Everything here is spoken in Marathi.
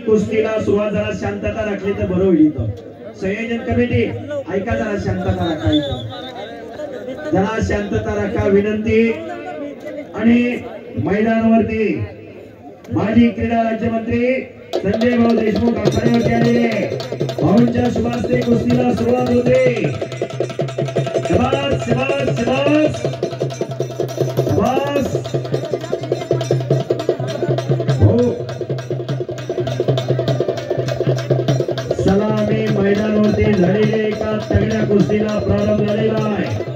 कुस्तीला सुरुवात जरा शांतता राखली तर बरं होईल. संयोजन कमिटी ऐका, जरा शांतता राखायची, जरा शांतता राखा विनंती. आणि मैदानावरती माजी क्रीडा राज्यमंत्री संजय भाऊ देशमुख आखाड्यावरती आलेले भाऊंच्या शुभास्ते कुस्तीला सुरुवात होते. शाबास शाबास शाबास शाबास. सलामी मैदानावरती झालेल्या एका तगड्या कुस्तीला प्रारंभ झालेला आहे.